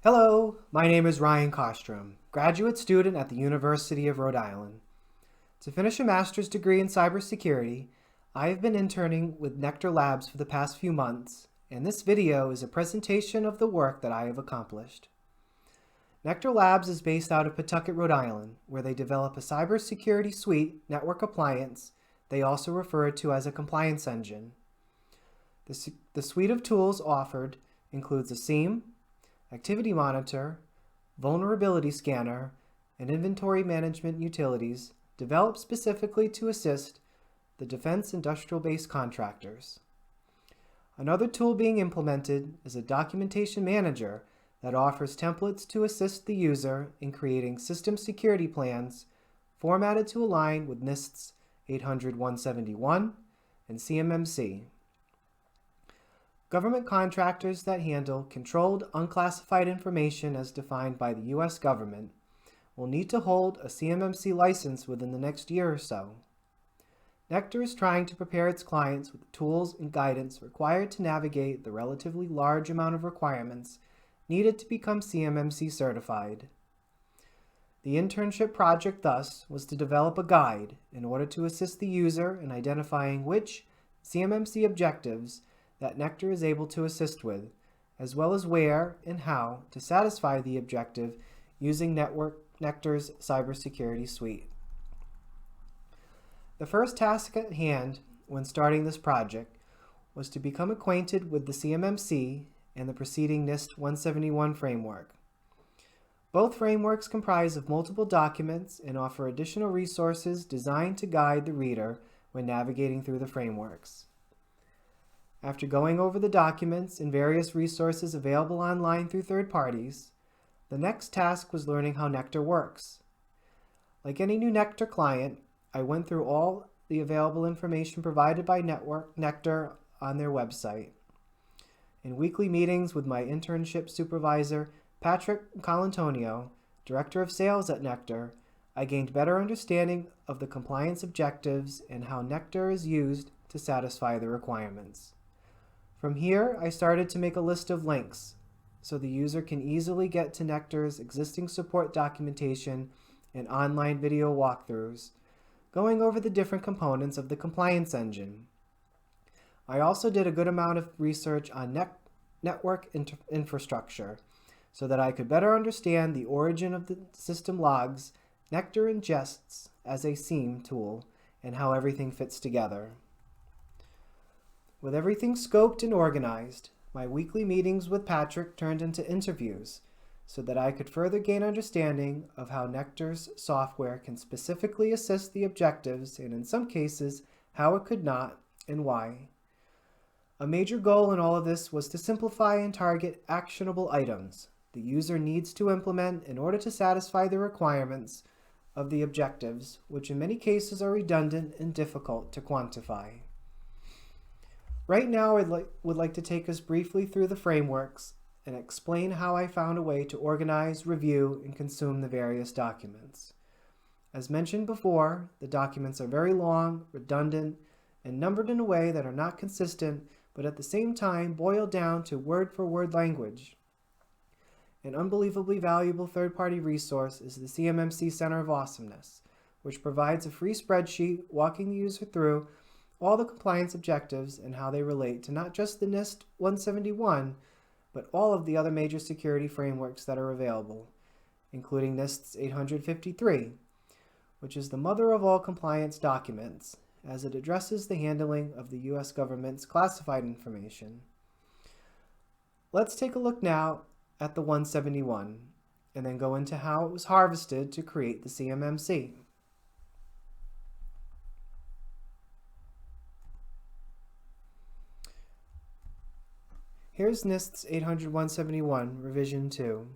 Hello, my name is Ryan Kostrom, graduate student at the University of Rhode Island. To finish a master's degree in cybersecurity, I have been interning with NeQter Labs for the past few months, and this video is a presentation of the work that I have accomplished. NeQter Labs is based out of Pawtucket, Rhode Island, where they develop a cybersecurity suite network appliance they also refer to as a compliance engine. The suite of tools offered includes a SIEM, activity monitor, vulnerability scanner, and inventory management utilities developed specifically to assist the defense industrial base contractors. Another tool being implemented is a documentation manager that offers templates to assist the user in creating system security plans formatted to align with NIST's 800-171 and CMMC. Government contractors that handle controlled, unclassified information as defined by the U.S. government will need to hold a CMMC license within the next year or so. NeQter is trying to prepare its clients with the tools and guidance required to navigate the relatively large amount of requirements needed to become CMMC certified. The internship project, thus, was to develop a guide in order to assist the user in identifying which CMMC objectives that NeQter is able to assist with, as well as where and how to satisfy the objective using NeQter's cybersecurity suite. The first task at hand when starting this project was to become acquainted with the CMMC and the preceding NIST 171 framework. Both frameworks comprise of multiple documents and offer additional resources designed to guide the reader when navigating through the frameworks. After going over the documents and various resources available online through third parties, the next task was learning how NeQter works. Like any new NeQter client, I went through all the available information provided by NeQter on their website. In weekly meetings with my internship supervisor, Patrick Colantonio, Director of Sales at NeQter, I gained better understanding of the compliance objectives and how NeQter is used to satisfy the requirements. From here, I started to make a list of links so the user can easily get to NeQter's existing support documentation and online video walkthroughs, going over the different components of the compliance engine. I also did a good amount of research on network infrastructure so that I could better understand the origin of the system logs NeQter ingests as a SIEM tool and how everything fits together. With everything scoped and organized, my weekly meetings with Patrick turned into interviews so that I could further gain understanding of how NeQter's software can specifically assist the objectives and in some cases how it could not and why. A major goal in all of this was to simplify and target actionable items the user needs to implement in order to satisfy the requirements of the objectives, which in many cases are redundant and difficult to quantify. Right now, I would like to take us briefly through the frameworks and explain how I found a way to organize, review, and consume the various documents. As mentioned before, the documents are very long, redundant, and numbered in a way that are not consistent, but at the same time boil down to word-for-word language. An unbelievably valuable third-party resource is the CMMC Center of Awesomeness, which provides a free spreadsheet walking the user through all the compliance objectives and how they relate to not just the NIST 171, but all of the other major security frameworks that are available, including NIST's 853, which is the mother of all compliance documents, as it addresses the handling of the U.S. government's classified information. Let's take a look now at the 171, and then go into how it was harvested to create the CMMC. Here's NIST's 800-171 revision 2,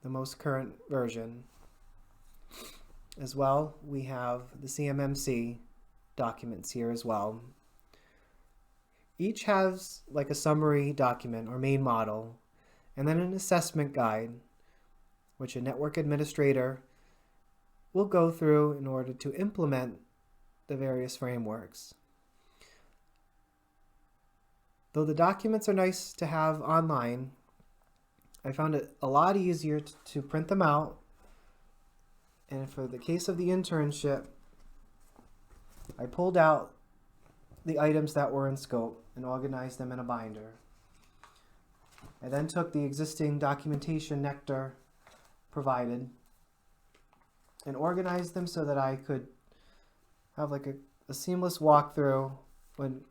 the most current version. As well, we have the CMMC documents here as well. Each has like a summary document or main model, and then an assessment guide, which a network administrator will go through in order to implement the various frameworks. Though the documents are nice to have online, I found it a lot easier to print them out. And for the case of the internship, I pulled out the items that were in scope and organized them in a binder. I then took the existing documentation NeQter provided and organized them so that I could have like a seamless walkthrough when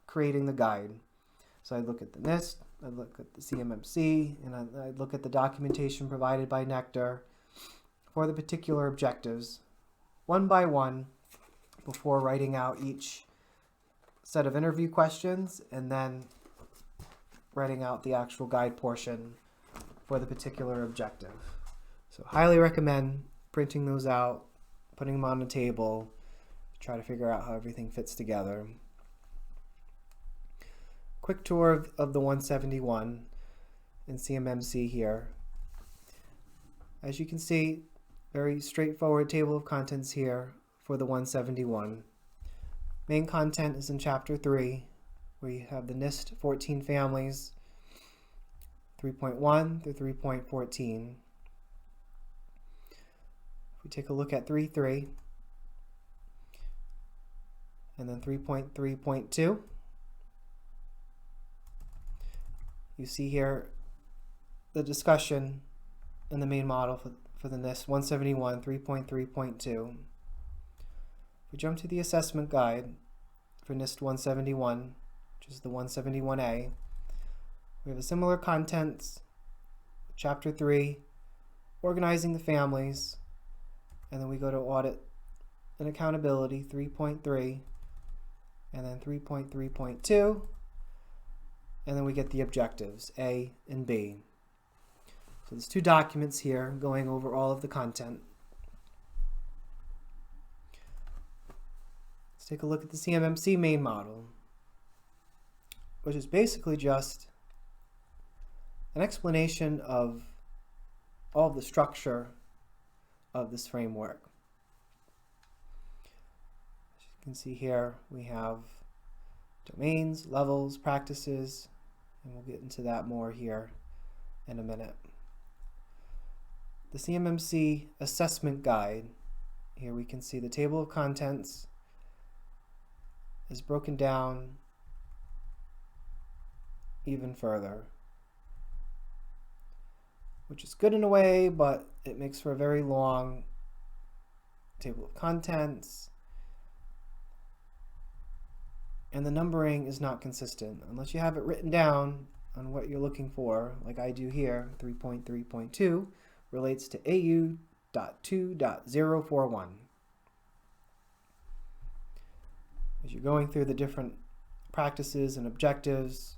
creating the guide. So I'd look at the NIST, I'd look at the CMMC, and I'd look at the documentation provided by NeQter for the particular objectives, one by one, before writing out each set of interview questions and then writing out the actual guide portion for the particular objective. So highly recommend printing those out, putting them on the table, try to figure out how everything fits together. Quick tour of the 171 in CMMC here. As you can see, very straightforward table of contents here for the 171. Main content is in Chapter 3, where you have the NIST 14 families, 3.1 through 3.14. If we take a look at 3.3, and then 3.3.2, you see here the discussion in the main model for the NIST 171 3.3.2. We jump to the assessment guide for NIST 171, which is the 171A. We have a similar contents, Chapter 3, organizing the families, and then we go to audit and accountability 3.3, and then 3.3.2, and then we get the objectives, A and B. So there's two documents here going over all of the content. Let's take a look at the CMMC main model, which is basically just an explanation of all of the structure of this framework. As you can see here, we have domains, levels, practices, and we'll get into that more here in a minute. The CMMC assessment guide, here we can see the table of contents is broken down even further, which is good in a way, but it makes for a very long table of contents, and the numbering is not consistent unless you have it written down on what you're looking for, like I do here. 3.3.2 relates to AU.2.041. As you're going through the different practices and objectives,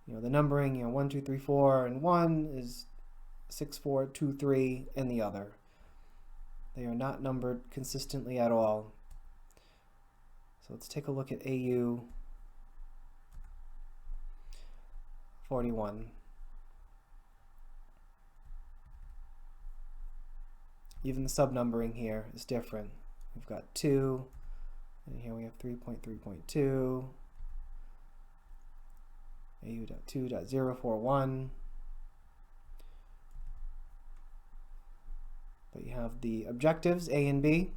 the numbering, 1, 2, 3, 4, and 1 is 6, 4, 2, 3, and the other. They are not numbered consistently at all. So let's take a look at AU 41. Even the sub-numbering here is different. We've got 2, and here we have 3.3.2, AU.2.041. But you have the objectives, A and B.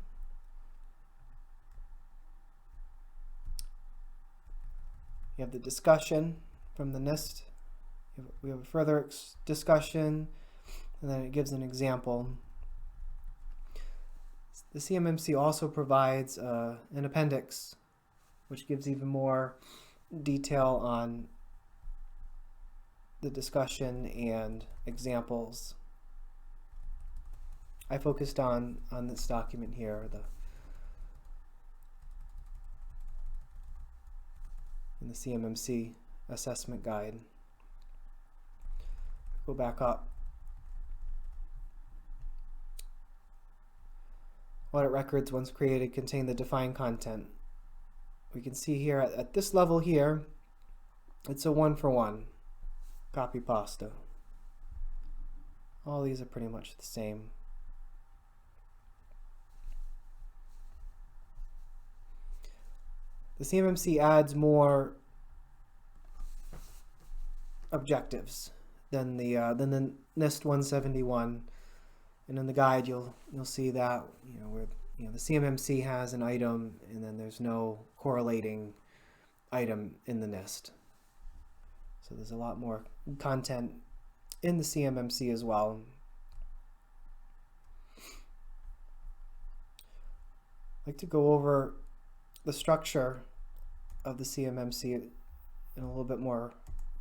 You have the discussion from the NIST. We have a further discussion, and then it gives an example. The CMMC also provides an appendix, which gives even more detail on the discussion and examples. I focused on this document here, in the CMMC assessment guide. Go back up. Audit records, once created, contain the defined content. We can see here at this level here, it's a 1-for-1 copy pasta. All these are pretty much the same. The CMMC adds more objectives. than the NIST 171. And in the guide, you'll see that where the CMMC has an item, and then there's no correlating item in the NIST. So there's a lot more content in the CMMC as well. I'd like to go over the structure of the CMMC in a little bit more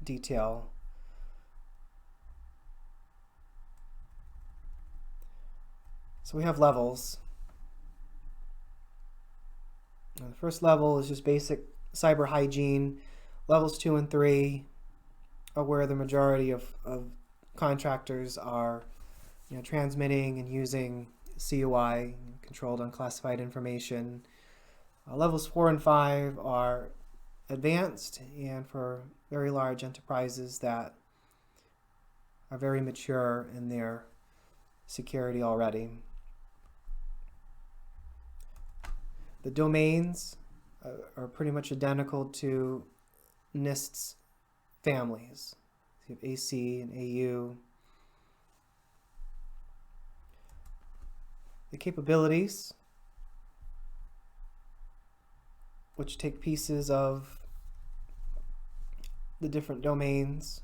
detail. So we have levels. Now the first level is just basic cyber hygiene. Levels 2 and 3 are where the majority of contractors are transmitting and using CUI, controlled unclassified information. Levels 4 and 5 are advanced and for very large enterprises that are very mature in their security already. The domains are pretty much identical to NIST's families. You have AC and AU. The capabilities, which take pieces of the different domains.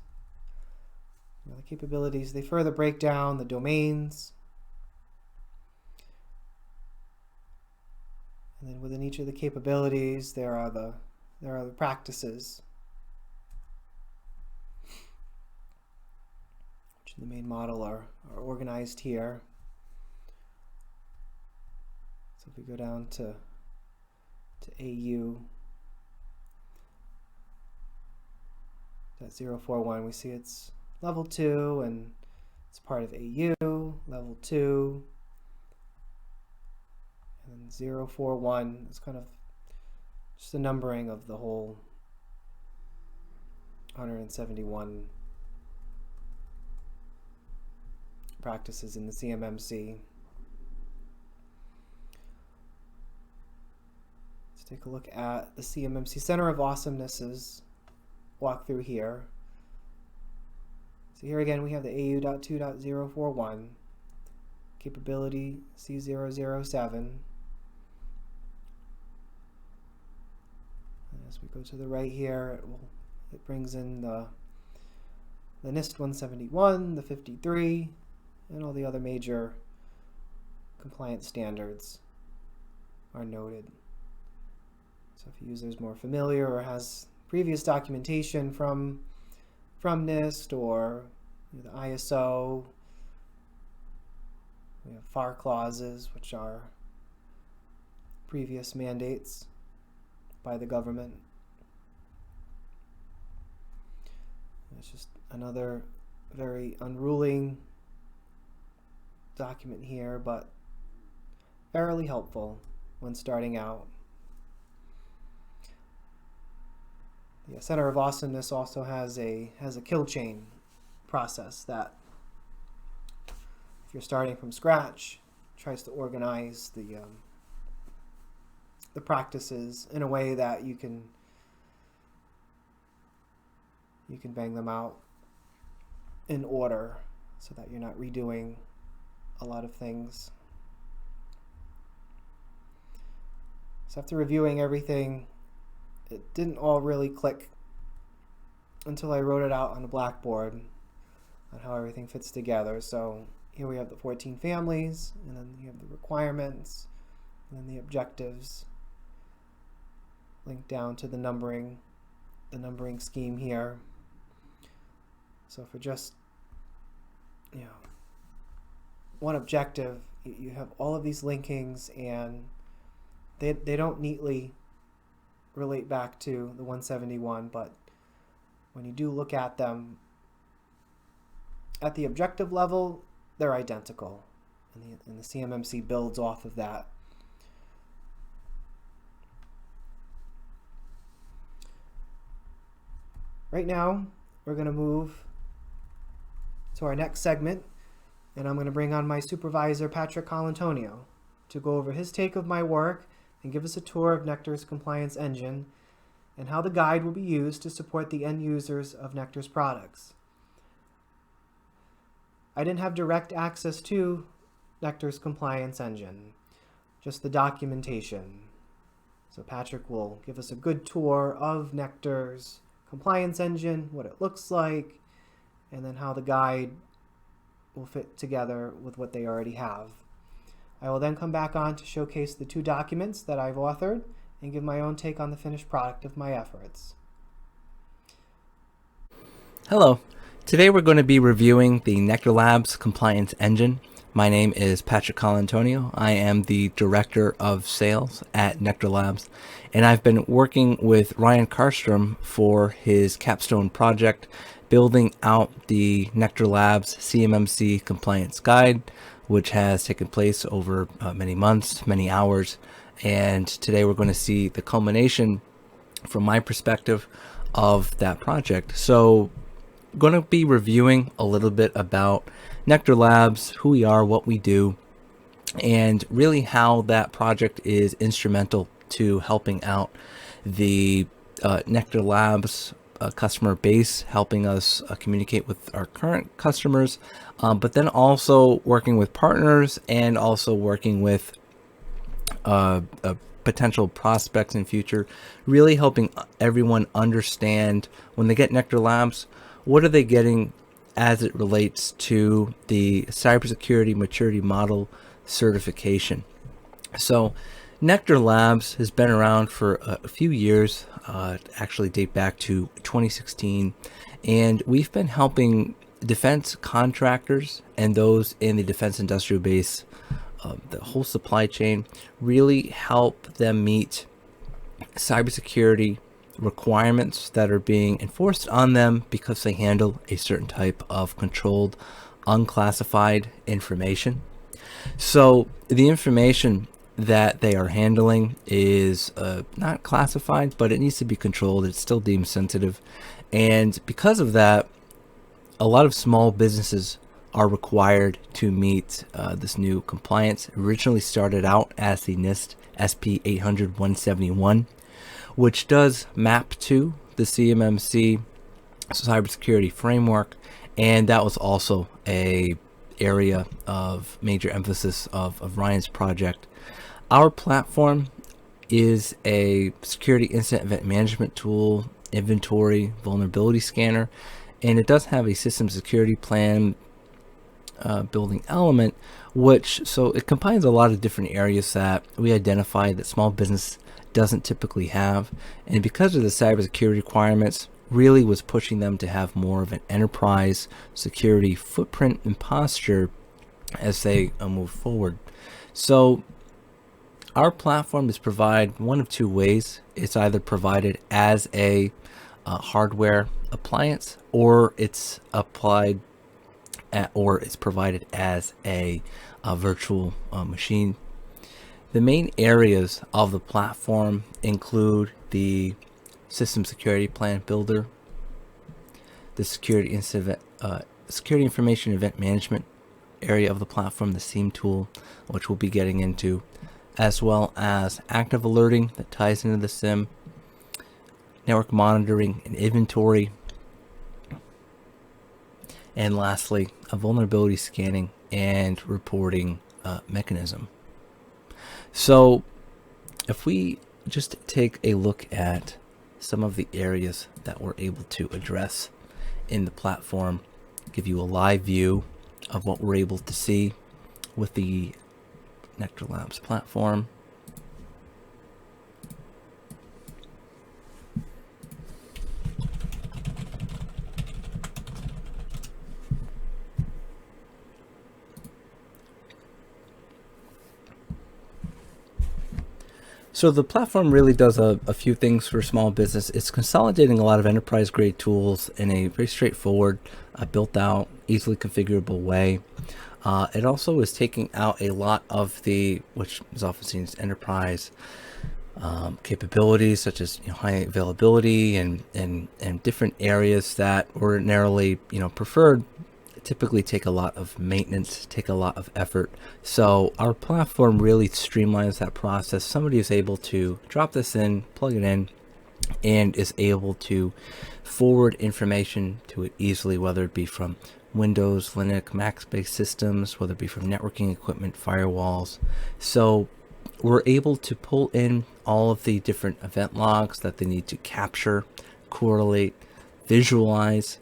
The capabilities, they further break down the domains. And then within each of the capabilities, there are the practices, which in the main model are organized here. So if we go down to AU, that 041, we see it's level 2 and it's part of AU, level 2. And 041 is kind of just the numbering of the whole 171 practices in the CMMC. Let's take a look at the CMMC Center of Awesomenesses walkthrough here. So here again we have the AU.2.041, capability C007. As we go to the right here, it brings in the NIST 171, the 53, and all the other major compliance standards are noted. So if a user is more familiar or has previous documentation from NIST or the ISO, we have FAR clauses, which are previous mandates by the government. It's just another very unruly document here, but fairly helpful when starting out. The Center of Awesomeness also has a kill chain process that, if you're starting from scratch, tries to organize the practices in a way that you can bang them out in order so that you're not redoing a lot of things. So after reviewing everything, it didn't all really click until I wrote it out on a blackboard on how everything fits together. So here we have the 14 families, and then you have the requirements, and then the objectives linked down to the numbering scheme here. So for just one objective, you have all of these linkings, and they don't neatly relate back to the 171, but when you do look at them at the objective level, they're identical, and the CMMC builds off of that. Right now, we're going to move to our next segment, and I'm going to bring on my supervisor, Patrick Colantonio, to go over his take of my work and give us a tour of NeQter's compliance engine and how the guide will be used to support the end users of NeQter's products. I didn't have direct access to NeQter's compliance engine, just the documentation. So Patrick will give us a good tour of NeQter's compliance engine, what it looks like, and then how the guide will fit together with what they already have. I will then come back on to showcase the 2 documents that I've authored and give my own take on the finished product of my efforts. Hello. Today we're going to be reviewing the NeQter Labs compliance engine. My name is Patrick Colantonio. I am the Director of Sales at NeQter Labs, and I've been working with Ryan Karstrom for his capstone project, building out the NeQter Labs CMMC compliance guide, which has taken place over many months, many hours, and today we're going to see the culmination from my perspective of that project. So I'm going to be reviewing a little bit about NeQter Labs, who we are, what we do, and really how that project is instrumental to helping out the NeQter Labs customer base, helping us communicate with our current customers, but then also working with partners and also working with potential prospects in future, really helping everyone understand when they get NeQter Labs, what are they getting as it relates to the cybersecurity maturity model certification. So NeQter Labs has been around for a few years, actually date back to 2016, and we've been helping defense contractors and those in the defense industrial base, the whole supply chain, really help them meet cybersecurity requirements that are being enforced on them because they handle a certain type of controlled, unclassified information. So the information that they are handling is not classified, but it needs to be controlled. It's still deemed sensitive. And because of that, a lot of small businesses are required to meet this new compliance. It originally started out as the NIST SP 800-171, which does map to the CMMC cybersecurity framework, and that was also a area of major emphasis of Ryan's project. Our platform is a security incident event management tool, inventory, vulnerability scanner, and it does have a system security plan building element, so it combines a lot of different areas that we identified that small business doesn't typically have, and because of the cybersecurity requirements, really was pushing them to have more of an enterprise security footprint and posture as they move forward. So our platform is provided one of 2 ways. It's either provided as a hardware appliance, or it's provided as a virtual machine. The main areas of the platform include the System Security Plan Builder, the Security Information Event Management area of the platform, the SIEM tool, which we'll be getting into, as well as active alerting that ties into the SIM, network monitoring and inventory, and lastly, a vulnerability scanning and reporting mechanism. So if we just take a look at some of the areas that we're able to address in the platform, give you a live view of what we're able to see with the NeQter Labs platform. So the platform really does a few things for small business. It's consolidating a lot of enterprise grade tools in a very straightforward, built out, easily configurable way. It also is taking out a lot of which is often seen as enterprise capabilities, such as high availability and different areas that ordinarily preferred, typically take a lot of maintenance, take a lot of effort. So our platform really streamlines that process. Somebody is able to drop this in, plug it in, and is able to forward information to it easily, whether it be from Windows, Linux, Mac-based systems, whether it be from networking equipment, firewalls. So we're able to pull in all of the different event logs that they need to capture, correlate, visualize,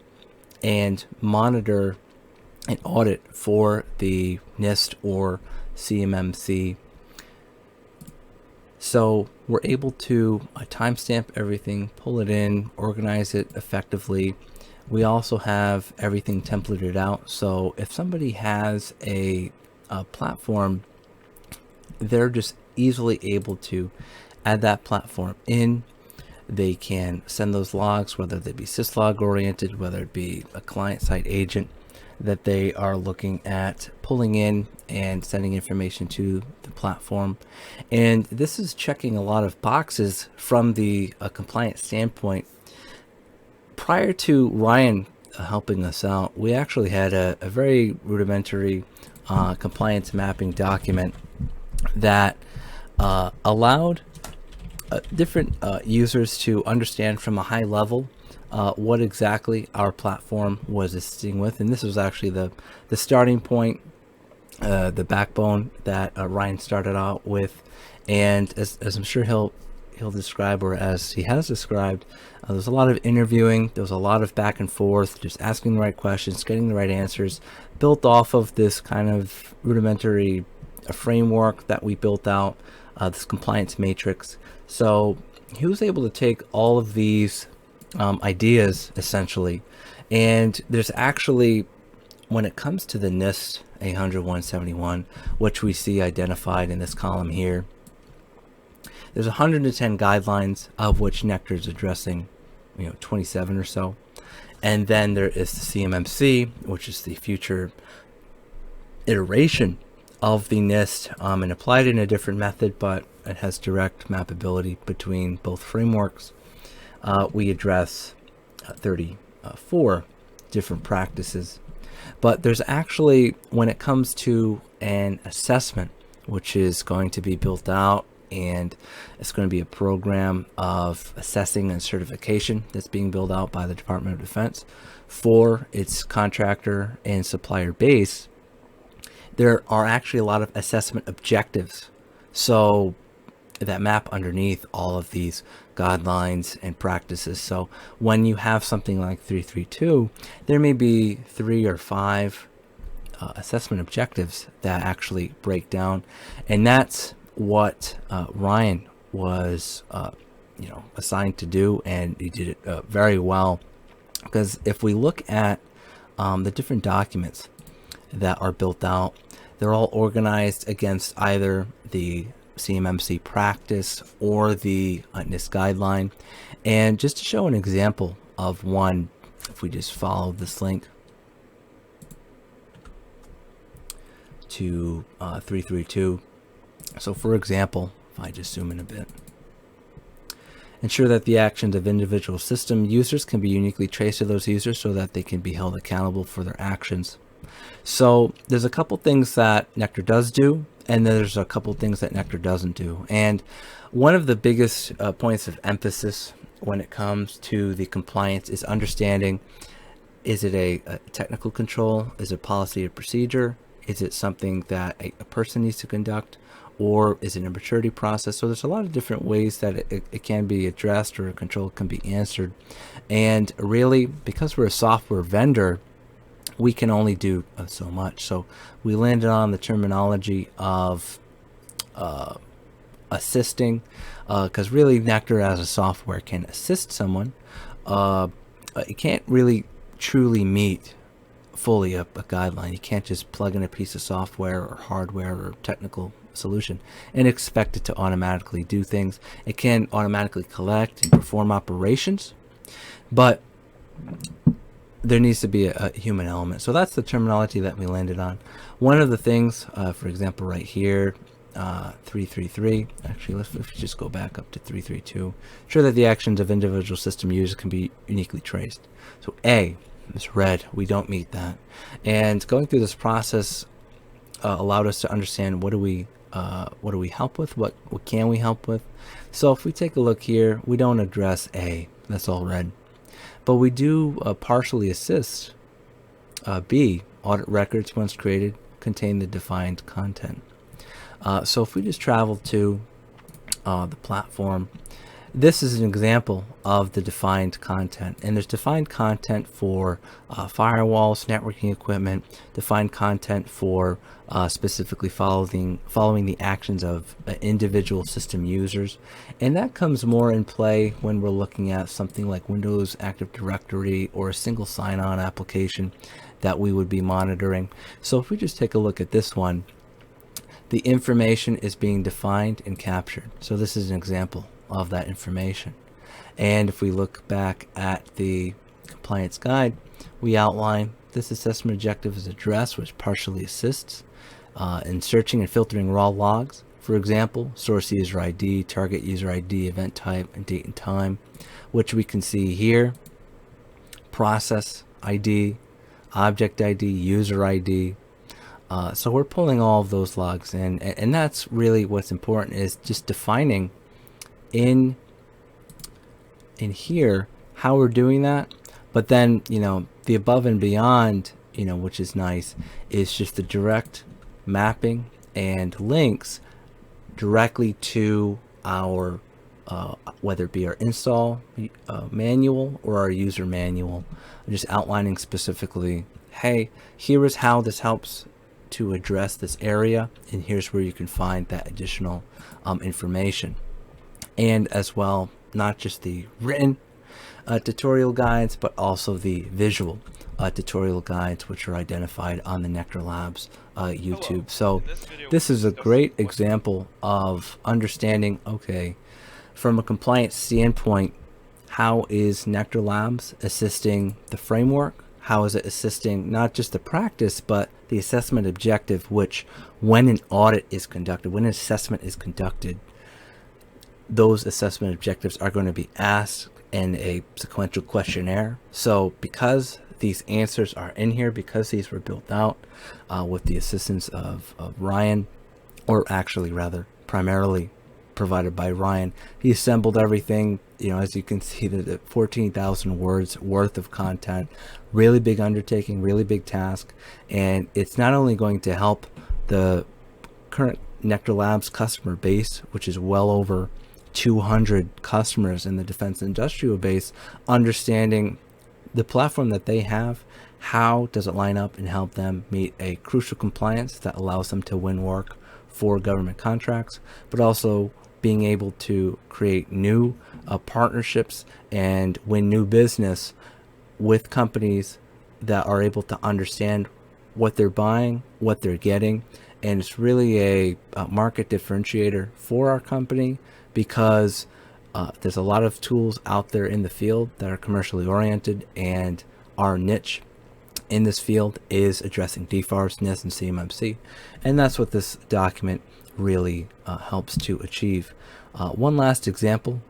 and monitor and audit for the NIST or CMMC. So we're able to timestamp everything, pull it in, organize it effectively. We also have everything templated out. So if somebody has a platform, they're just easily able to add that platform in. They can send those logs, whether they be syslog oriented, whether it be a client-side agent that they are looking at pulling in and sending information to the platform. And this is checking a lot of boxes from the compliance standpoint. Prior to Ryan helping us out, we actually had a very rudimentary compliance mapping document that allowed different users to understand from a high level what exactly our platform was assisting with. And this was actually the starting point, the backbone that Ryan started out with. And as I'm sure he'll describe, or as he has described, there was a lot of interviewing, there was a lot of back and forth, just asking the right questions, getting the right answers, built off of this kind of rudimentary framework that we built out, this compliance matrix. So he was able to take all of these ideas essentially, and there's actually, when it comes to the NIST 800-171, which we see identified in this column here, there's 110 guidelines, of which NeQter is addressing 27 or so. And then there is the CMMC, which is the future iteration of the NIST, and applied in a different method, but it has direct mappability between both frameworks. We address 34 different practices. But there's actually, when it comes to an assessment, which is going to be built out, and it's going to be a program of assessing and certification that's being built out by the Department of Defense for its contractor and supplier base. There are actually a lot of assessment objectives, so that map underneath all of these guidelines and practices. So when you have something like 332, there may be 3 or 5 assessment objectives that actually break down, and that's what Ryan was assigned to do, and he did it very well. Because if we look at the different documents that are built out, they're all organized against either the CMMC practice or the NIST guideline. And just to show an example of one, if we just follow this link to 332. So for example, if I just zoom in a bit, ensure that the actions of individual system users can be uniquely traced to those users so that they can be held accountable for their actions. So there's a couple things that NeQter does do, and then there's a couple things that NeQter doesn't do. And one of the biggest points of emphasis when it comes to the compliance is understanding, is it a technical control? Is it policy or procedure? Is it something that a person needs to conduct? Or is it a maturity process? So there's a lot of different ways that it can be addressed, or a control can be answered. And really, because we're a software vendor, we can only do so much. So we landed on the terminology of assisting, because really NeQter as a software can assist someone. It can't really truly meet fully a guideline. You can't just plug in a piece of software or hardware or technical solution and expect it to automatically do things. It can automatically collect and perform operations, but there needs to be a human element. So that's the terminology that we landed on. One of the things, for example, right here, 333, actually let's just go back up to 332, ensure that the actions of individual system users can be uniquely traced. So A, it's red, we don't meet that. And going through this process allowed us to understand what do we help with, what can we help with. So if we take a look here, we don't address A, that's all red. but we do partially assist. B, audit records once created contain the defined content. So if we just travel to the platform, this is an example of the defined content, and there's defined content for firewalls, networking equipment, defined content for specifically following the actions of individual system users, and that comes more in play when we're looking at something like Windows Active Directory or a single sign-on application that we would be monitoring. So if we just take a look at this one, the information is being defined and captured. So this is an example of that information. And if we look back at the compliance guide, we outline this assessment objective is addressed, which partially assists in searching and filtering raw logs. For example, source user ID, target user ID, event type, and date and time, which we can see here. Process ID, object ID, user ID. So we're pulling all of those logs in, and that's really what's important, is just defining in here how we're doing that. But then, the above and beyond, which is nice, is just the direct mapping and links directly to our whether it be our install manual or our user manual, just outlining specifically, hey, here is how this helps to address this area, and here's where you can find that additional information. And as well, not just the written tutorial guides, but also the visual tutorial guides, which are identified on the NeQter Labs YouTube. So this is a great example of understanding, okay, from a compliance standpoint, how is NeQter Labs assisting the framework? How is it assisting not just the practice, but the assessment objective, which when an audit is conducted, when an assessment is conducted, those assessment objectives are going to be asked in a sequential questionnaire. So because these answers are in here, because these were built out with the assistance of Ryan, or actually rather primarily provided by Ryan, he assembled everything. As you can see, the 14,000 words worth of content, really big undertaking, really big task. And it's not only going to help the current NeQter Labs customer base, which is well over 200 customers in the defense industrial base, understanding the platform that they have, how does it line up and help them meet a crucial compliance that allows them to win work for government contracts, but also being able to create new partnerships and win new business with companies that are able to understand what they're buying, what they're getting. And it's really a market differentiator for our company, because there's a lot of tools out there in the field that are commercially oriented, and our niche in this field is addressing DFARS, NIST, and CMMC. And that's what this document really helps to achieve. One last example,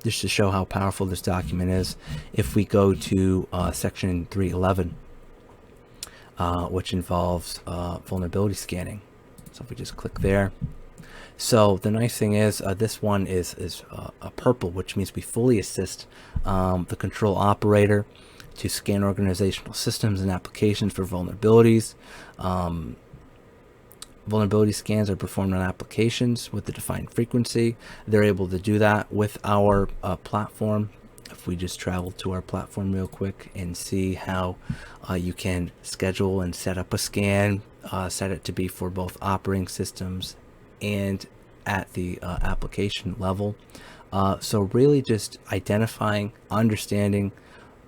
just to show how powerful this document is. If we go to section 311, which involves vulnerability scanning. So if we just click there. So the nice thing is this one is a purple, which means we fully assist the control operator to scan organizational systems and applications for vulnerabilities. Vulnerability scans are performed on applications with the defined frequency. They're able to do that with our platform. If we just travel to our platform real quick and see how you can schedule and set up a scan, set it to be for both operating systems and at the application level. So really just identifying, understanding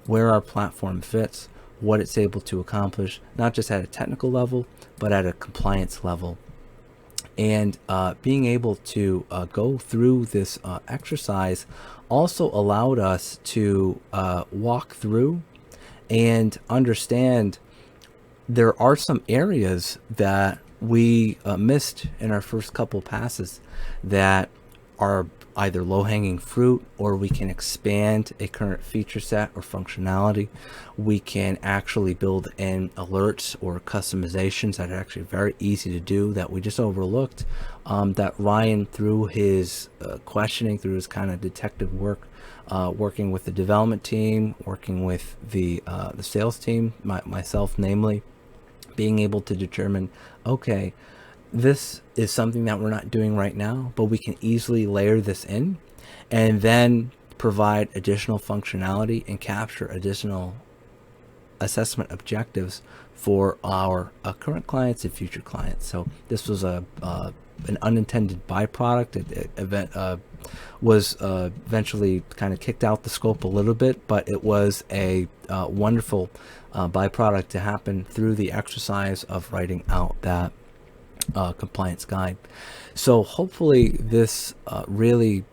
where our platform fits, what it's able to accomplish, not just at a technical level, but at a compliance level. And being able to go through this exercise also allowed us to walk through and understand there are some areas that we missed in our first couple passes that are either low-hanging fruit, or we can expand a current feature set or functionality. We can actually build in alerts or customizations that are actually very easy to do that we just overlooked, that Ryan, through his questioning, through his kind of detective work, working with the development team, working with the sales team, myself namely, being able to determine, okay, this is something that we're not doing right now, but we can easily layer this in and then provide additional functionality and capture additional assessment objectives for our current clients and future clients. So this was an unintended byproduct. It was eventually kind of kicked out the scope a little bit, but it was a wonderful byproduct to happen through the exercise of writing out that compliance guide. So hopefully this really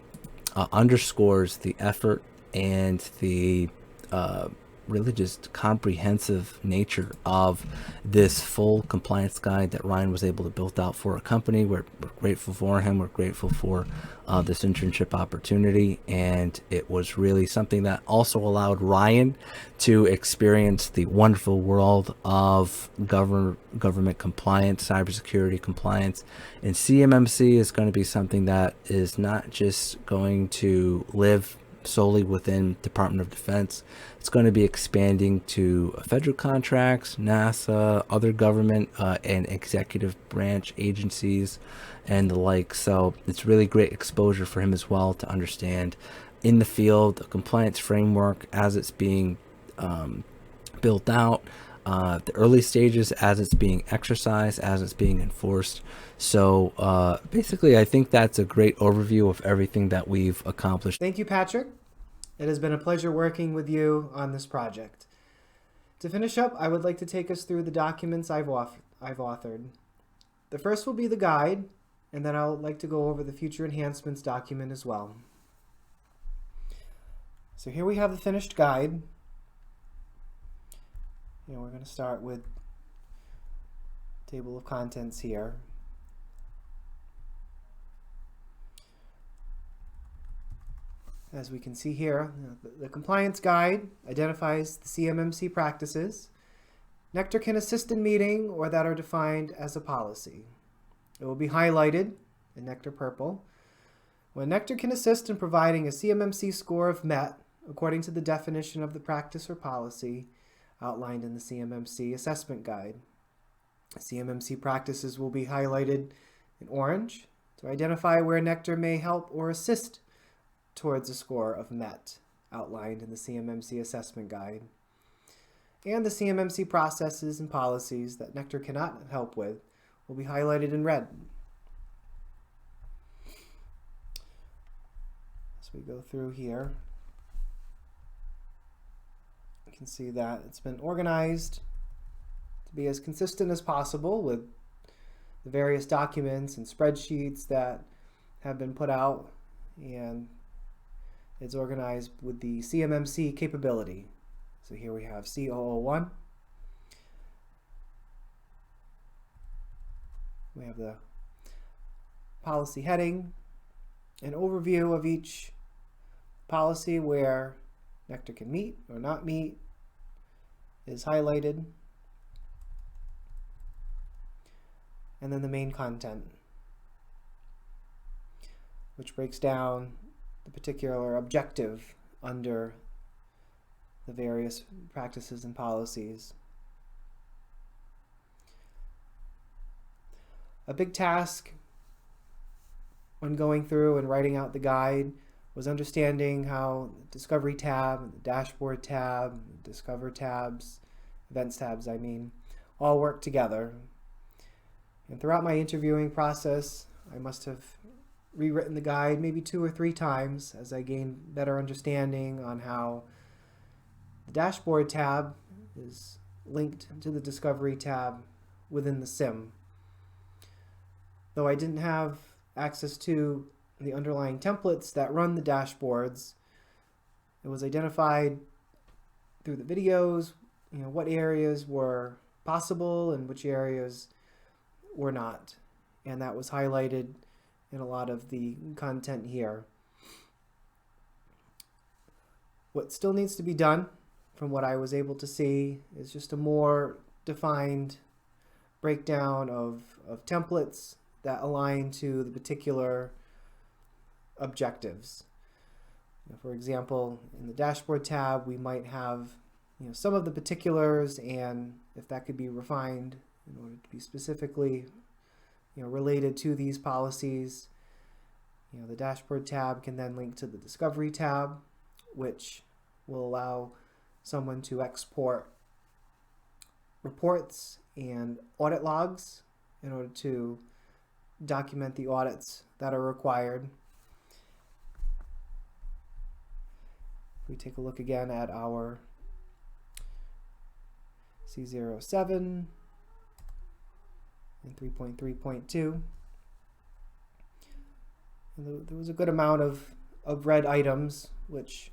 underscores the effort and the really just comprehensive nature of this full compliance guide that Ryan was able to build out for a company. We're grateful for him. We're grateful for this internship opportunity, and it was really something that also allowed Ryan to experience the wonderful world of government compliance, cybersecurity compliance. And CMMC is going to be something that is not just going to live solely within Department of Defense. It's going to be expanding to federal contracts, NASA, other government and executive branch agencies and the like. So it's really great exposure for him as well to understand in the field the compliance framework as it's being built out, the early stages as it's being exercised, as it's being enforced. So basically, I think that's a great overview of everything that we've accomplished. Thank you, Patrick. It has been a pleasure working with you on this project. To finish up, I would like to take us through the documents I've authored. The first will be the guide, and then I'll like to go over the future enhancements document as well. So here we have the finished guide. And we're going to start with table of contents here. As we can see here, the compliance guide identifies the CMMC practices. NeQter can assist in meeting or that are defined as a policy. It will be highlighted in NeQter purple. When NeQter can assist in providing a CMMC score of met according to the definition of the practice or policy outlined in the CMMC assessment guide. CMMC practices will be highlighted in orange to identify where NeQter may help or assist towards a score of met outlined in the CMMC assessment guide. And the CMMC processes and policies that NeQter cannot help with will be highlighted in red. As we go through here, you can see that it's been organized to be as consistent as possible with the various documents and spreadsheets that have been put out, and it's organized with the CMMC capability. So here we have C001. We have the policy heading, an overview of each policy where NeQter can meet or not meet is highlighted, and then the main content, which breaks down the particular objective under the various practices and policies. A big task when going through and writing out the guide was understanding how the Discovery tab, the Dashboard tab, the Discover tabs, Events tabs, all work together. And throughout my interviewing process, I must have rewritten the guide maybe 2 or 3 times as I gained better understanding on how the Dashboard tab is linked to the Discovery tab within the SIM. Though I didn't have access to the underlying templates that run the dashboards, it was identified through the videos, what areas were possible and which areas were not. And that was highlighted in a lot of the content here. What still needs to be done, from what I was able to see, is just a more defined breakdown of templates that align to the particular objectives. For example, in the dashboard tab, we might have some of the particulars, and if that could be refined in order to be specifically related to these policies. The dashboard tab can then link to the discovery tab, which will allow someone to export reports and audit logs in order to document the audits that are required. We take a look again at our C07 and 3.3.2. There was a good amount of red items which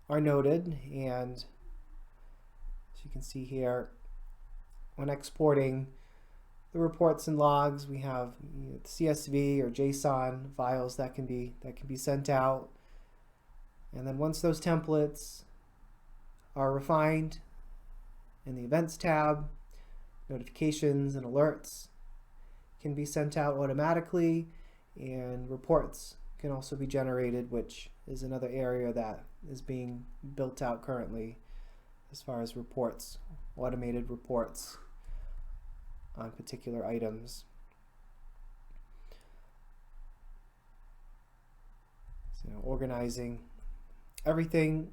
are noted, and as you can see here, when exporting the reports and logs, we have CSV or JSON files that can be sent out. And then once those templates are refined, in the Events tab, notifications and alerts can be sent out automatically, and reports can also be generated, which is another area that is being built out currently as far as reports, automated reports on particular items. So organizing everything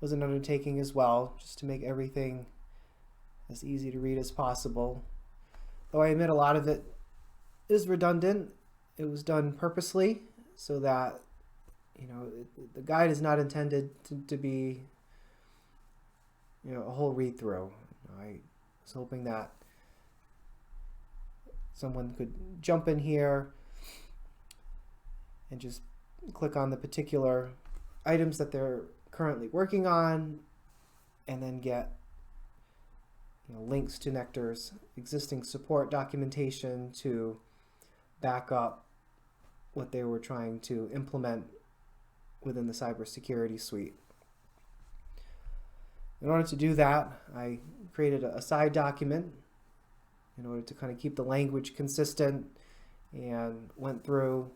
was an undertaking as well, just to make everything as easy to read as possible. Though I admit a lot of it is redundant. It was done purposely so that the guide is not intended to be a whole read through. I was hoping that someone could jump in here and just click on the particular items that they're currently working on, and then get links to NeQter's existing support documentation to back up what they were trying to implement within the cybersecurity suite. In order to do that, I created a side document in order to kind of keep the language consistent, and went through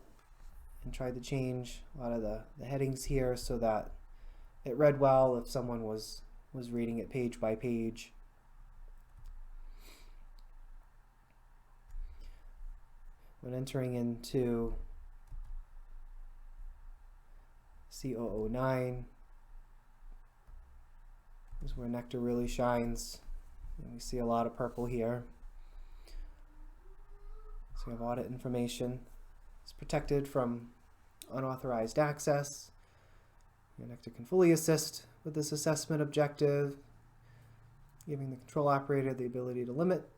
and tried to change a lot of the headings here so that it read well if someone was reading it page by page. When entering into C009 is where NeQter really shines, and we see a lot of purple here. So we have audit information. It's protected from unauthorized access. NeQter can fully assist with this assessment objective, giving the control operator the ability to limit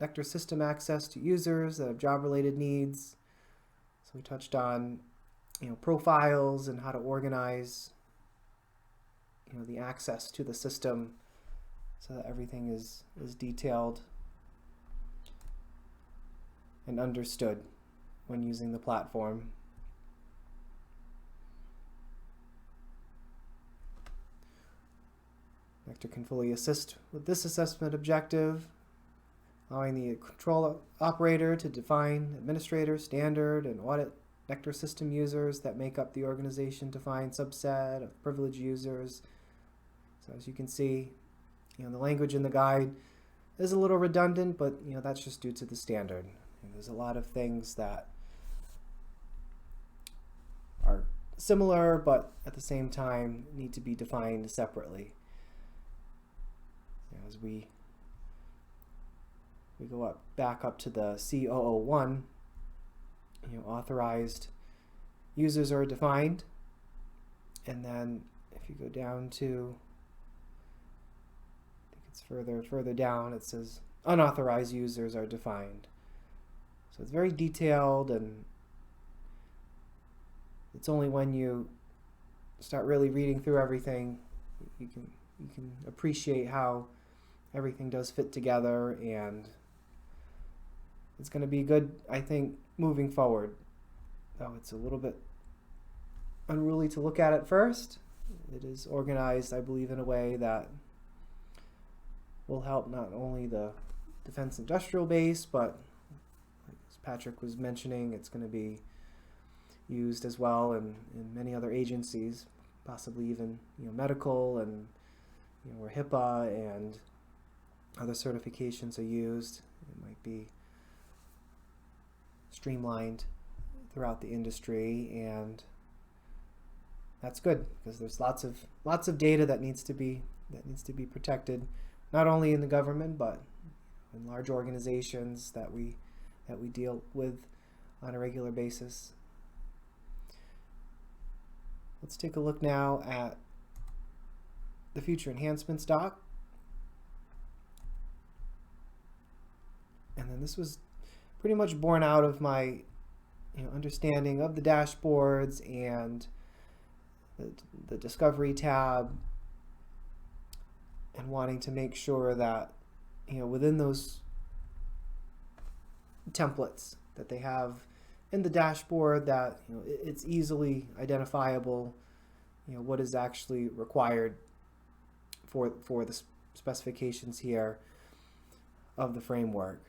NeQter system access to users that have job-related needs. So we touched on profiles and how to organize the access to the system so that everything is detailed and understood when using the platform. NeQter can fully assist with this assessment objective, allowing the control operator to define administrator, standard, and audit NeQter system users that make up the organization-defined subset of privileged users. So as you can see, the language in the guide is a little redundant, but that's just due to the standard. There's a lot of things that are similar, but at the same time need to be defined separately. As we go back up to the C001, authorized users are defined, and then if you go down to, I think it's further down, it says unauthorized users are defined. So it's very detailed, and it's only when you start really reading through everything you can appreciate how everything does fit together, and it's going to be good, I think, moving forward. Though it's a little bit unruly to look at first, it is organized, I believe, in a way that will help not only the defense industrial base, but as Patrick was mentioning, it's going to be used as well in many other agencies, possibly even medical, and where HIPAA and other certifications are used. It might be streamlined throughout the industry, and that's good because there's lots of data that needs to be protected, not only in the government but in large organizations that we deal with on a regular basis. Let's take a look now at the future enhancements doc. And then this was pretty much born out of my understanding of the dashboards and the discovery tab, and wanting to make sure that within those templates that they have in the dashboard, that it's easily identifiable what is actually required for the specifications here of the framework.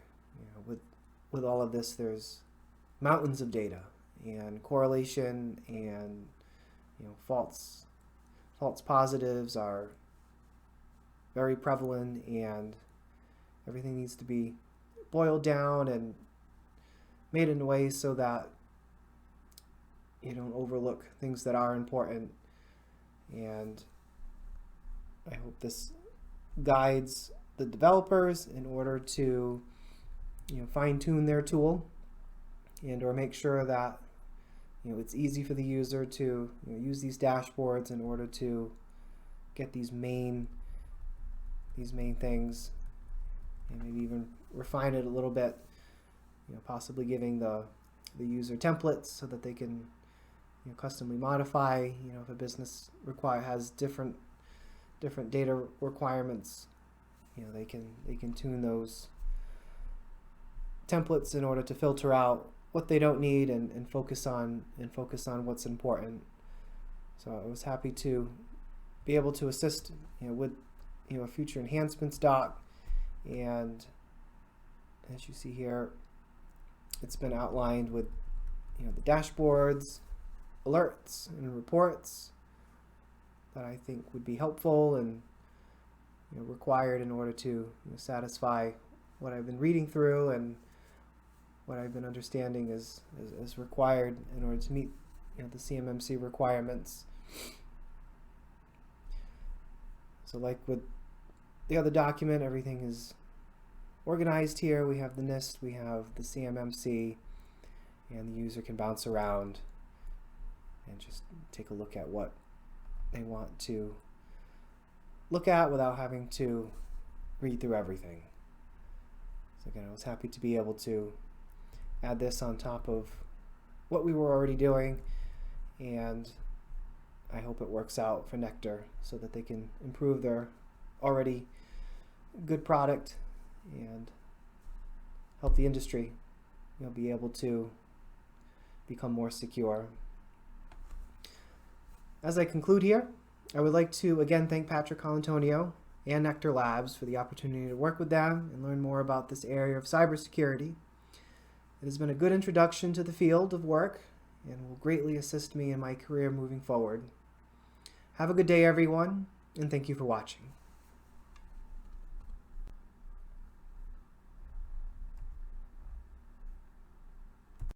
With all of this, there's mountains of data and correlation, and false positives are very prevalent, and everything needs to be boiled down and made in a way so that you don't overlook things that are important. And I hope this guides the developers in order to fine-tune their tool, and or make sure that it's easy for the user to use these dashboards in order to get these main things, and maybe even refine it a little bit, possibly giving the user templates so that they can customly modify. If a business has different data requirements, they can tune those templates in order to filter out what they don't need and focus on what's important. So I was happy to be able to assist with a future enhancements doc, and as you see here, it's been outlined with the dashboards, alerts, and reports that I think would be helpful and required in order to satisfy what I've been reading through and what I've been understanding is required in order to meet the CMMC requirements. So like with the other document, everything is organized here. We have the NIST, we have the CMMC, and the user can bounce around and just take a look at what they want to look at without having to read through everything. So again, I was happy to be able to add this on top of what we were already doing, and I hope it works out for NeQter so that they can improve their already good product and help the industry be able to become more secure. As I conclude here, I would like to again thank Patrick Colantonio and NeQter Labs for the opportunity to work with them and learn more about this area of cybersecurity. It has been a good introduction to the field of work and will greatly assist me in my career moving forward. Have a good day, everyone, and thank you for watching.